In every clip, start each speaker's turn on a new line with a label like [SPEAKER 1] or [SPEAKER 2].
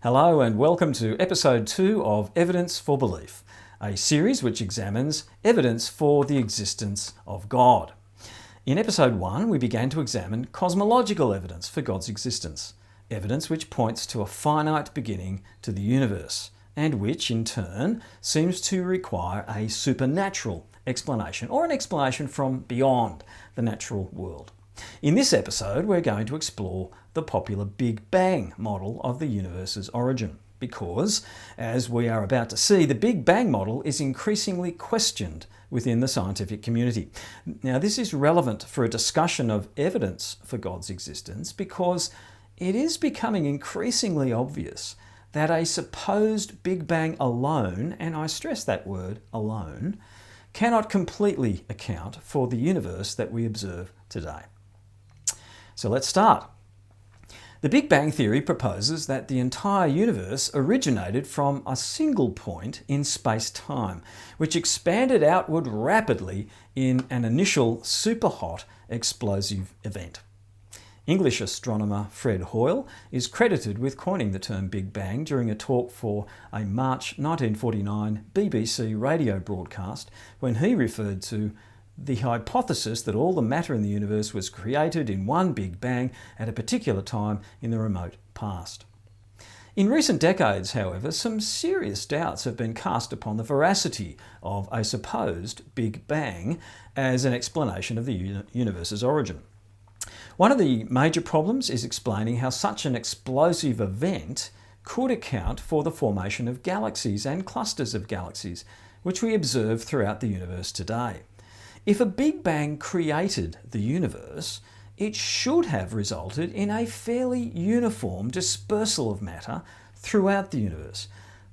[SPEAKER 1] Hello and welcome to episode 2 of Evidence for Belief, a series which examines evidence for the existence of God. In episode 1, we began to examine cosmological evidence for God's existence, evidence which points to a finite beginning to the universe, and which in turn seems to require a supernatural explanation or an explanation from beyond the natural world. In this episode, we're going to explore the popular Big Bang model of the universe's origin because, as we are about to see, the Big Bang model is increasingly questioned within the scientific community. Now, this is relevant for a discussion of evidence for God's existence because it is becoming increasingly obvious that a supposed Big Bang alone, and I stress that word, alone, cannot completely account for the universe that we observe today. So let's start. The Big Bang theory proposes that the entire universe originated from a single point in space-time, which expanded outward rapidly in an initial super-hot explosive event. English astronomer Fred Hoyle is credited with coining the term Big Bang during a talk for a March 1949 BBC radio broadcast when he referred to the hypothesis that all the matter in the universe was created in one Big Bang at a particular time in the remote past. In recent decades, however, some serious doubts have been cast upon the veracity of a supposed Big Bang as an explanation of the universe's origin. One of the major problems is explaining how such an explosive event could account for the formation of galaxies and clusters of galaxies, which we observe throughout the universe today. If a Big Bang created the universe, it should have resulted in a fairly uniform dispersal of matter throughout the universe.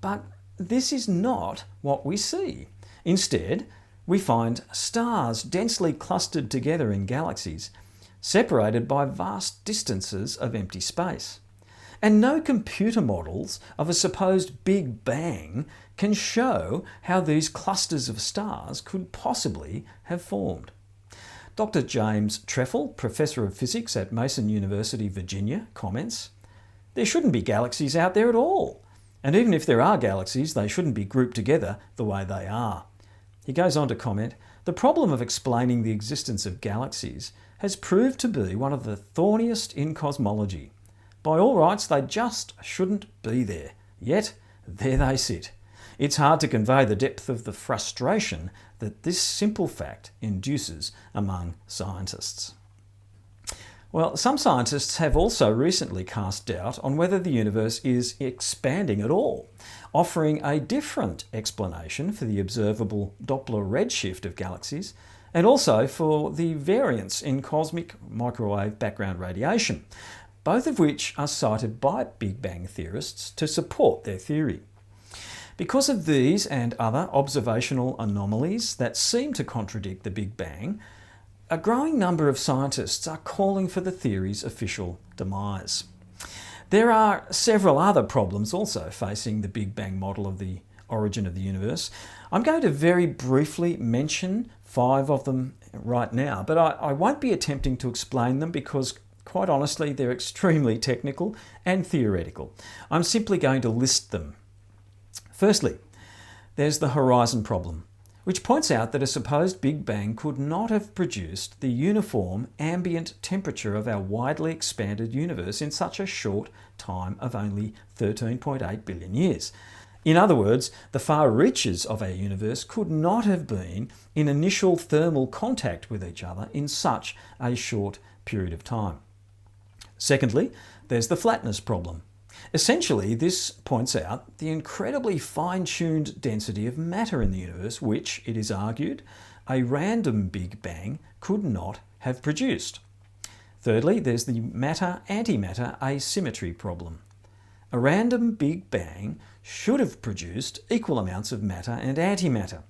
[SPEAKER 1] But this is not what we see. Instead, we find stars densely clustered together in galaxies, separated by vast distances of empty space. And no computer models of a supposed Big Bang can show how these clusters of stars could possibly have formed. Dr. James Trefle, Professor of Physics at Mason University, Virginia, comments, "There shouldn't be galaxies out there at all. And even if there are galaxies, they shouldn't be grouped together the way they are." He goes on to comment, "The problem of explaining the existence of galaxies has proved to be one of the thorniest in cosmology. By all rights, they just shouldn't be there. Yet, there they sit. It's hard to convey the depth of the frustration that this simple fact induces among scientists." Well, some scientists have also recently cast doubt on whether the universe is expanding at all, offering a different explanation for the observable Doppler redshift of galaxies and also for the variance in cosmic microwave background radiation, both of which are cited by Big Bang theorists to support their theory. Because of these and other observational anomalies that seem to contradict the Big Bang, a growing number of scientists are calling for the theory's official demise. There are several other problems also facing the Big Bang model of the origin of the universe. I'm going to very briefly mention 5 of them right now, but I won't be attempting to explain them because quite honestly, they're extremely technical and theoretical. I'm simply going to list them. Firstly, there's the horizon problem, which points out that a supposed Big Bang could not have produced the uniform ambient temperature of our widely expanded universe in such a short time of only 13.8 billion years. In other words, the far reaches of our universe could not have been in initial thermal contact with each other in such a short period of time. Secondly, there's the flatness problem. Essentially, this points out the incredibly fine-tuned density of matter in the universe, which, it is argued, a random Big Bang could not have produced. Thirdly, there's the matter-antimatter asymmetry problem. A random Big Bang should have produced equal amounts of matter and antimatter.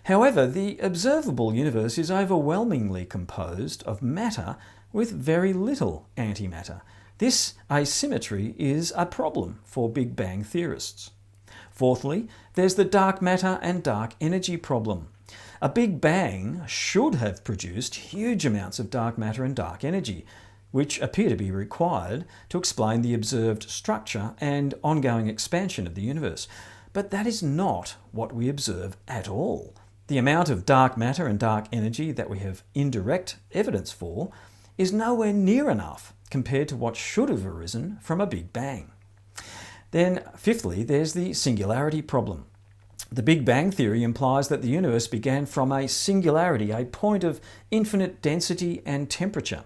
[SPEAKER 1] However, the observable universe is overwhelmingly composed of matter with very little antimatter. This asymmetry is a problem for Big Bang theorists. Fourthly, there's the dark matter and dark energy problem. A Big Bang should have produced huge amounts of dark matter and dark energy. which appear to be required to explain the observed structure and ongoing expansion of the universe. But that is not what we observe at all. The amount of dark matter and dark energy that we have indirect evidence for is nowhere near enough compared to what should have arisen from a Big Bang. Then, fifthly, there's the singularity problem. The Big Bang theory implies that the universe began from a singularity, a point of infinite density and temperature.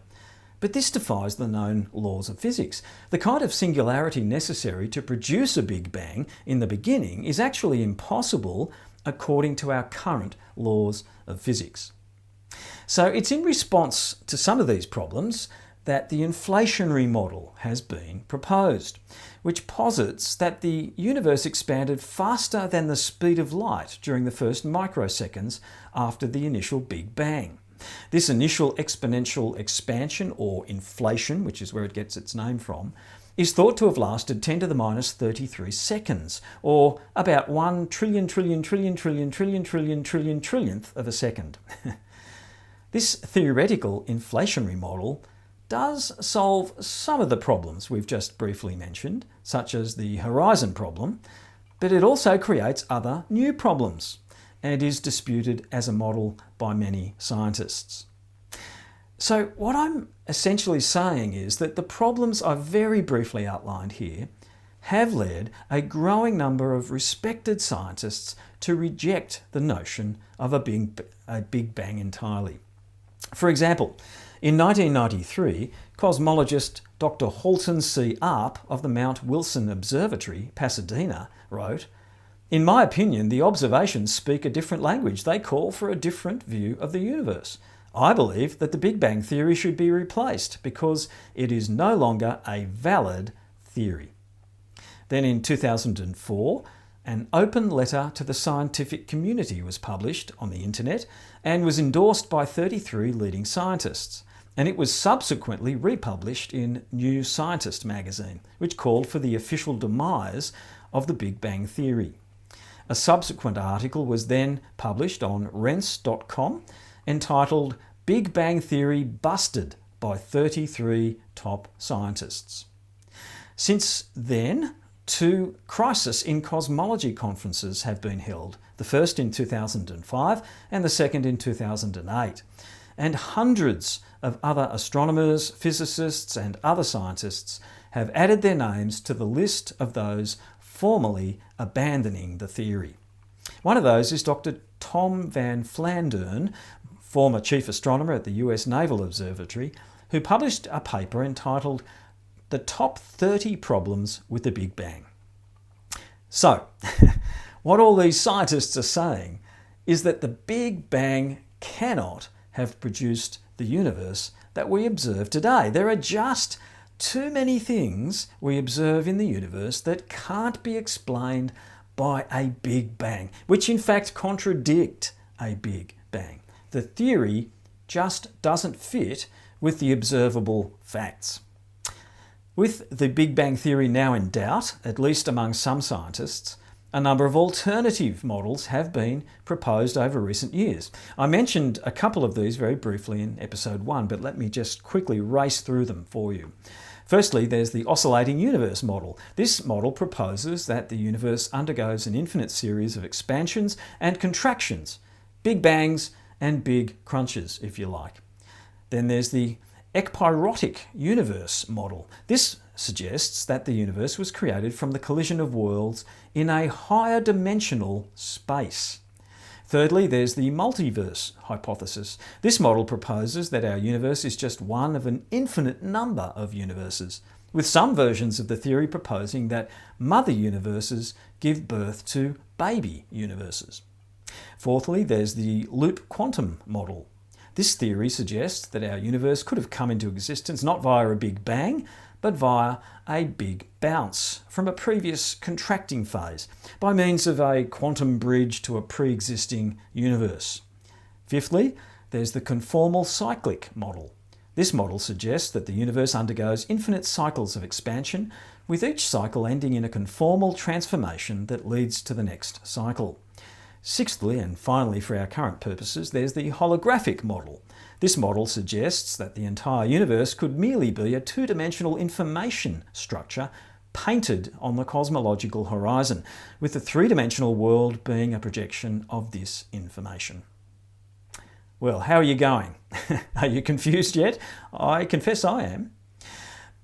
[SPEAKER 1] But this defies the known laws of physics. The kind of singularity necessary to produce a Big Bang in the beginning is actually impossible according to our current laws of physics. So it's in response to some of these problems that the inflationary model has been proposed, which posits that the universe expanded faster than the speed of light during the first microseconds after the initial Big Bang. This initial exponential expansion, or inflation, which is where it gets its name from, is thought to have lasted 10 to the minus 33 seconds, or about 1 trillion trillionth of a second. This theoretical inflationary model does solve some of the problems we've just briefly mentioned, such as the horizon problem, but it also creates other new problems and is disputed as a model by many scientists. So what I'm essentially saying is that the problems I've very briefly outlined here have led a growing number of respected scientists to reject the notion of a Big Bang entirely. For example, in 1993, cosmologist Dr. Halton C. Arp of the Mount Wilson Observatory, Pasadena, wrote, "In my opinion, the observations speak a different language. They call for a different view of the universe. I believe that the Big Bang theory should be replaced because it is no longer a valid theory." Then in 2004, an open letter to the scientific community was published on the internet and was endorsed by 33 leading scientists. And it was subsequently republished in New Scientist magazine, which called for the official demise of the Big Bang theory. A subsequent article was then published on rense.com entitled "Big Bang Theory Busted" by 33 top scientists. Since then, 2 Crisis in Cosmology conferences have been held, the first in 2005 and the second in 2008. And hundreds of other astronomers, physicists and other scientists have added their names to the list of those formally abandoning the theory. One of those is Dr. Tom Van Flandern, former chief astronomer at the US Naval Observatory, who published a paper entitled "The Top 30 Problems with the Big Bang." So, what all these scientists are saying is that the Big Bang cannot have produced the universe that we observe today. There are just too many things we observe in the universe that can't be explained by a Big Bang, which in fact contradict a Big Bang. The theory just doesn't fit with the observable facts. With the Big Bang theory now in doubt, at least among some scientists, a number of alternative models have been proposed over recent years. I mentioned a couple of these very briefly in episode 1, but let me just quickly race through them for you. Firstly, there's the oscillating universe model. This model proposes that the universe undergoes an infinite series of expansions and contractions, big bangs and big crunches, if you like. Then there's the ekpyrotic universe model. This suggests that the universe was created from the collision of worlds in a higher dimensional space. Thirdly, there's the multiverse hypothesis. This model proposes that our universe is just one of an infinite number of universes, with some versions of the theory proposing that mother universes give birth to baby universes. Fourthly, there's the loop quantum model. This theory suggests that our universe could have come into existence not via a Big Bang, but via a big bounce from a previous contracting phase by means of a quantum bridge to a pre-existing universe. Fifthly, there's the conformal cyclic model. This model suggests that the universe undergoes infinite cycles of expansion, with each cycle ending in a conformal transformation that leads to the next cycle. Sixthly, and finally for our current purposes, there's the holographic model. This model suggests that the entire universe could merely be a two-dimensional information structure painted on the cosmological horizon, with the three-dimensional world being a projection of this information. Well, how are you going? Are you confused yet? I confess I am.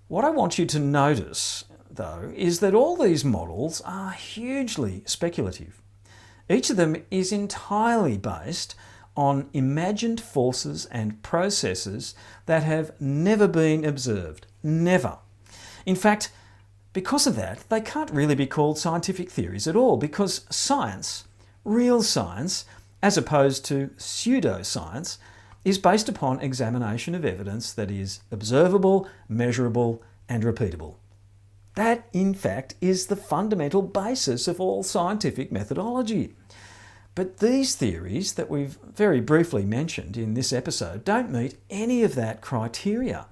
[SPEAKER 1] What I want you to notice, though, is that all these models are hugely speculative. Each of them is entirely based on imagined forces and processes that have never been observed. Never. In fact, because of that, they can't really be called scientific theories at all, because science, real science, as opposed to pseudoscience, is based upon examination of evidence that is observable, measurable, and repeatable. That, in fact, is the fundamental basis of all scientific methodology. But these theories that we've very briefly mentioned in this episode don't meet any of that criteria.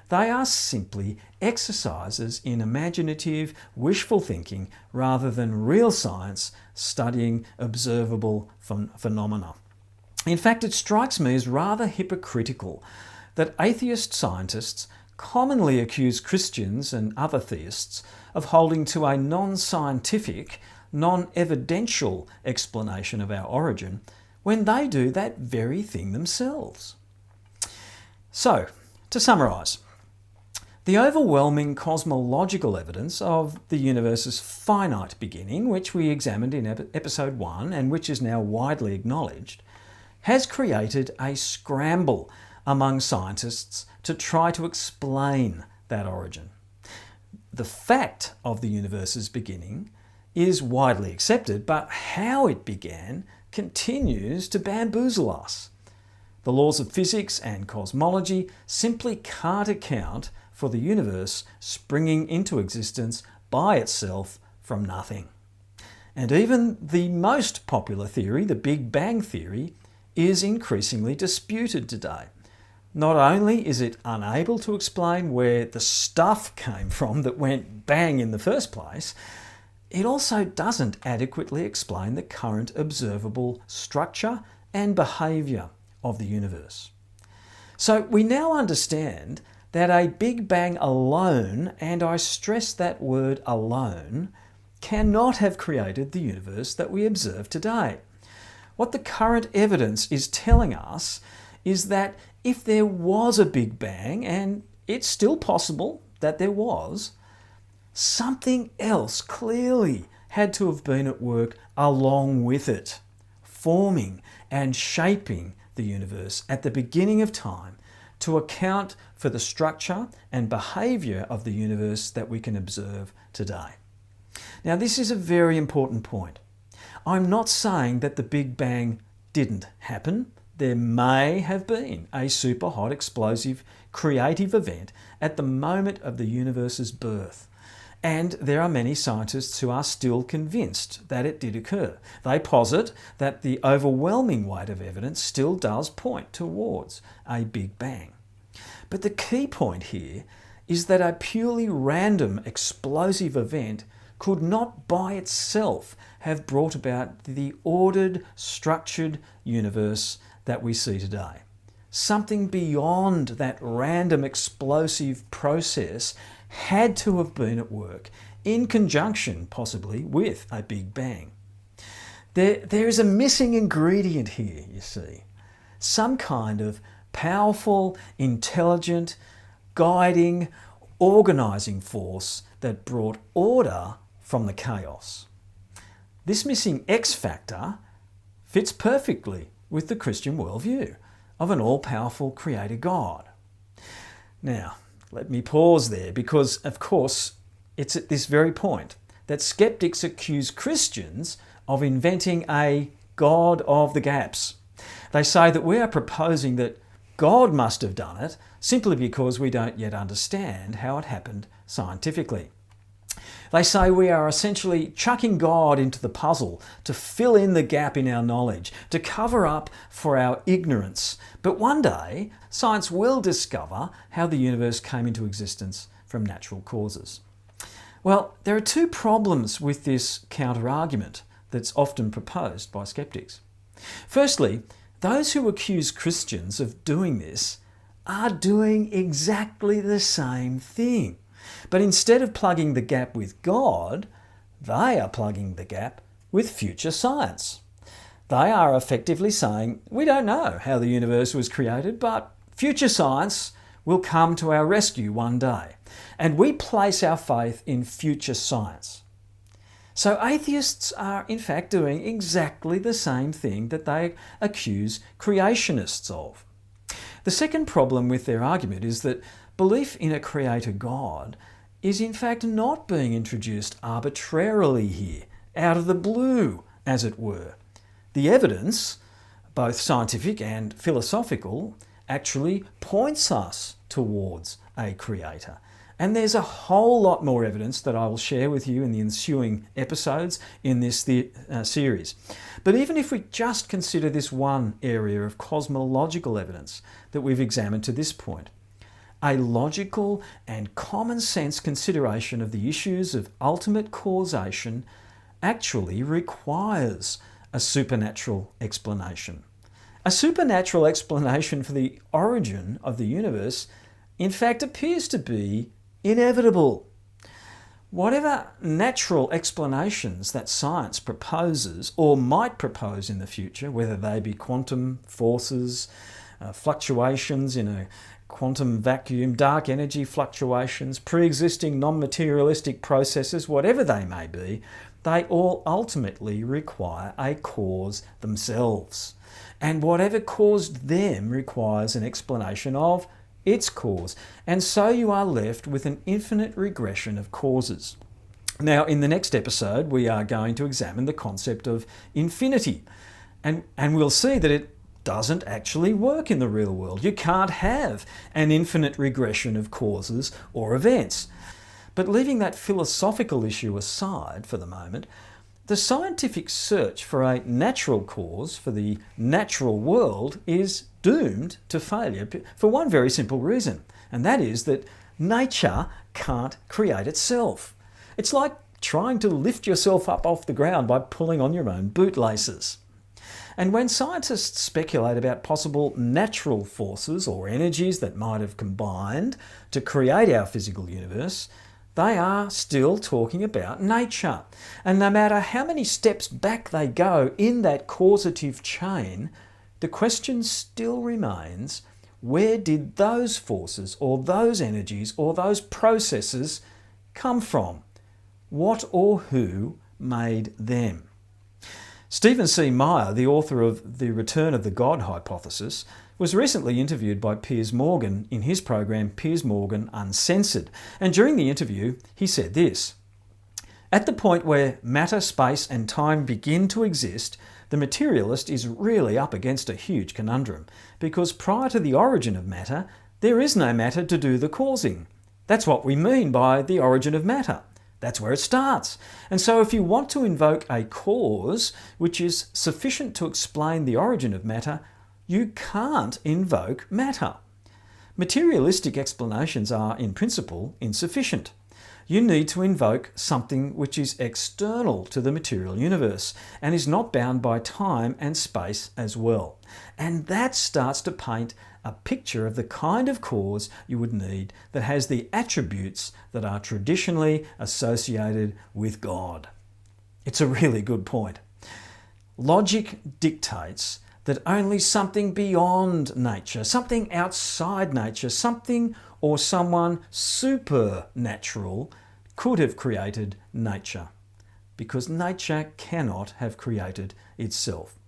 [SPEAKER 1] They are simply exercises in imaginative, wishful thinking rather than real science studying observable phenomena. In fact, it strikes me as rather hypocritical that atheist scientists commonly accuse Christians and other theists of holding to a non-scientific, non-evidential explanation of our origin when they do that very thing themselves. So, to summarise, the overwhelming cosmological evidence of the universe's finite beginning, which we examined in episode 1 and which is now widely acknowledged, has created a scramble among scientists to try to explain that origin. The fact of the universe's beginning is widely accepted, but how it began continues to bamboozle us. The laws of physics and cosmology simply can't account for the universe springing into existence by itself from nothing. And even the most popular theory, the Big Bang theory, is increasingly disputed today. Not only is it unable to explain where the stuff came from that went bang in the first place, it also doesn't adequately explain the current observable structure and behaviour of the universe. So we now understand that a Big Bang alone, and I stress that word alone, cannot have created the universe that we observe today. What the current evidence is telling us is that if there was a Big Bang, and it's still possible that there was, something else clearly had to have been at work along with it, forming and shaping the universe at the beginning of time to account for the structure and behaviour of the universe that we can observe today. Now, this is a very important point. I'm not saying that the Big Bang didn't happen. There may have been a super hot, explosive, creative event at the moment of the universe's birth. And there are many scientists who are still convinced that it did occur. They posit that the overwhelming weight of evidence still does point towards a Big Bang. But the key point here is that a purely random explosive event could not by itself have brought about the ordered, structured universe that we see today. Something beyond that random explosive process had to have been at work, in conjunction possibly with a Big Bang. There is a missing ingredient here, you see. Some kind of powerful, intelligent, guiding, organising force that brought order from the chaos. This missing X factor fits perfectly with the Christian worldview of an all-powerful creator God. Now, let me pause there because, of course, it's at this very point that skeptics accuse Christians of inventing a God of the gaps. They say that we are proposing that God must have done it simply because we don't yet understand how it happened scientifically. They say we are essentially chucking God into the puzzle to fill in the gap in our knowledge, to cover up for our ignorance. But one day, science will discover how the universe came into existence from natural causes. Well, there are two problems with this counter-argument that's often proposed by skeptics. Firstly, those who accuse Christians of doing this are doing exactly the same thing. But instead of plugging the gap with God, they are plugging the gap with future science. They are effectively saying, we don't know how the universe was created, but future science will come to our rescue one day. And we place our faith in future science. So atheists are in fact doing exactly the same thing that they accuse creationists of. The second problem with their argument is that belief in a creator God is in fact not being introduced arbitrarily here, out of the blue, as it were. The evidence, both scientific and philosophical, actually points us towards a creator. And there's a whole lot more evidence that I will share with you in the ensuing episodes in this series. But even if we just consider this one area of cosmological evidence that we've examined to this point, a logical and common sense consideration of the issues of ultimate causation actually requires a supernatural explanation. A supernatural explanation for the origin of the universe, in fact, appears to be inevitable. Whatever natural explanations that science proposes or might propose in the future, whether they be quantum forces, fluctuations in a quantum vacuum, dark energy fluctuations, pre-existing non-materialistic processes, whatever they may be, they all ultimately require a cause themselves. And whatever caused them requires an explanation of its cause. And so you are left with an infinite regression of causes. Now, in the next episode, we are going to examine the concept of infinity. And we'll see that it doesn't actually work in the real world. You can't have an infinite regression of causes or events. But leaving that philosophical issue aside for the moment, the scientific search for a natural cause for the natural world is doomed to failure for one very simple reason, and that is that nature can't create itself. It's like trying to lift yourself up off the ground by pulling on your own bootlaces. And when scientists speculate about possible natural forces or energies that might have combined to create our physical universe, they are still talking about nature. And no matter how many steps back they go in that causative chain, the question still remains, where did those forces or those energies or those processes come from? What or who made them? Stephen C. Meyer, the author of The Return of the God Hypothesis, was recently interviewed by Piers Morgan in his program Piers Morgan Uncensored. And during the interview, he said this: "At the point where matter, space and time begin to exist, the materialist is really up against a huge conundrum, because prior to the origin of matter, there is no matter to do the causing. That's what we mean by the origin of matter. That's where it starts. And so if you want to invoke a cause which is sufficient to explain the origin of matter, you can't invoke matter. Materialistic explanations are, in principle, insufficient. You need to invoke something which is external to the material universe and is not bound by time and space as well. And that starts to paint a picture of the kind of cause you would need that has the attributes that are traditionally associated with God." It's a really good point. Logic dictates that only something beyond nature, something outside nature, something or someone supernatural could have created nature, because nature cannot have created itself.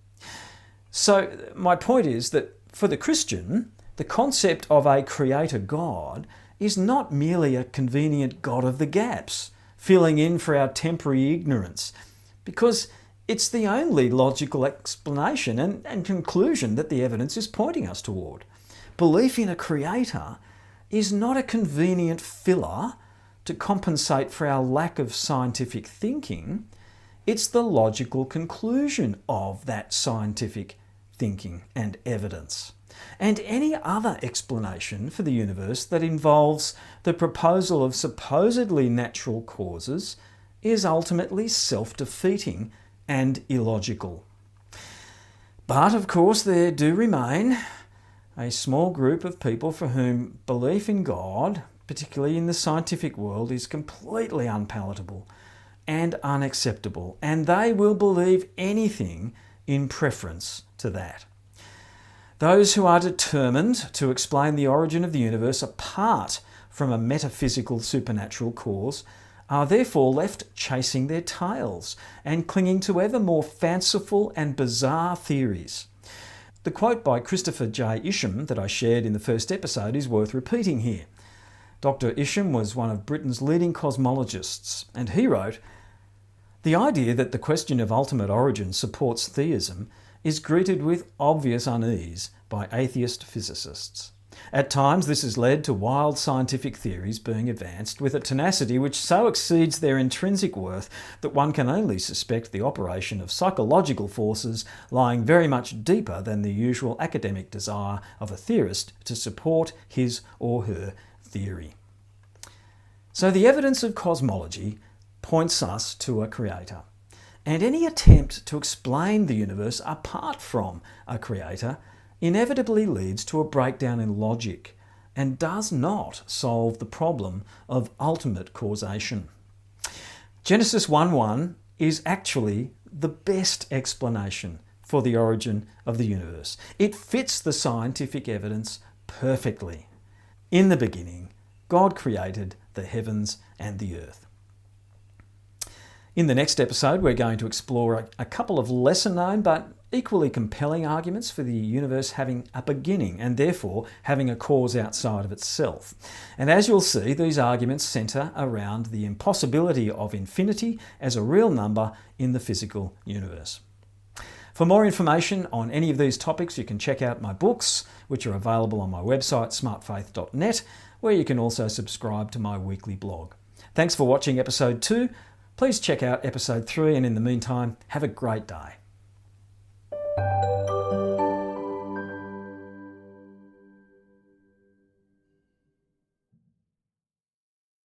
[SPEAKER 1] So my point is that for the Christian, the concept of a creator God is not merely a convenient God of the gaps, filling in for our temporary ignorance, because it's the only logical explanation and conclusion that the evidence is pointing us toward. Belief in a creator is not a convenient filler to compensate for our lack of scientific thinking. It's the logical conclusion of that scientific thinking and evidence. And any other explanation for the universe that involves the proposal of supposedly natural causes is ultimately self-defeating and illogical. But of course there do remain a small group of people for whom belief in God, particularly in the scientific world, is completely unpalatable and unacceptable, and they will believe anything in preference to that. Those who are determined to explain the origin of the universe apart from a metaphysical supernatural cause are therefore left chasing their tails and clinging to ever more fanciful and bizarre theories. The quote by Christopher J. Isham that I shared in the first episode is worth repeating here. Dr. Isham was one of Britain's leading cosmologists, and he wrote, "The idea that the question of ultimate origin supports theism is greeted with obvious unease by atheist physicists. At times this has led to wild scientific theories being advanced with a tenacity which so exceeds their intrinsic worth that one can only suspect the operation of psychological forces lying very much deeper than the usual academic desire of a theorist to support his or her theory." So the evidence of cosmology points us to a creator. And any attempt to explain the universe apart from a creator inevitably leads to a breakdown in logic and does not solve the problem of ultimate causation. Genesis 1:1 is actually the best explanation for the origin of the universe. It fits the scientific evidence perfectly. In the beginning, God created the heavens and the earth. In the next episode, we're going to explore a couple of lesser known but equally compelling arguments for the universe having a beginning and therefore having a cause outside of itself. And as you'll see, these arguments centre around the impossibility of infinity as a real number in the physical universe. For more information on any of these topics, you can check out my books, which are available on my website, smartfaith.net, where you can also subscribe to my weekly blog. Thanks for watching episode 2. Please check out episode 3, and in the meantime, have a great day.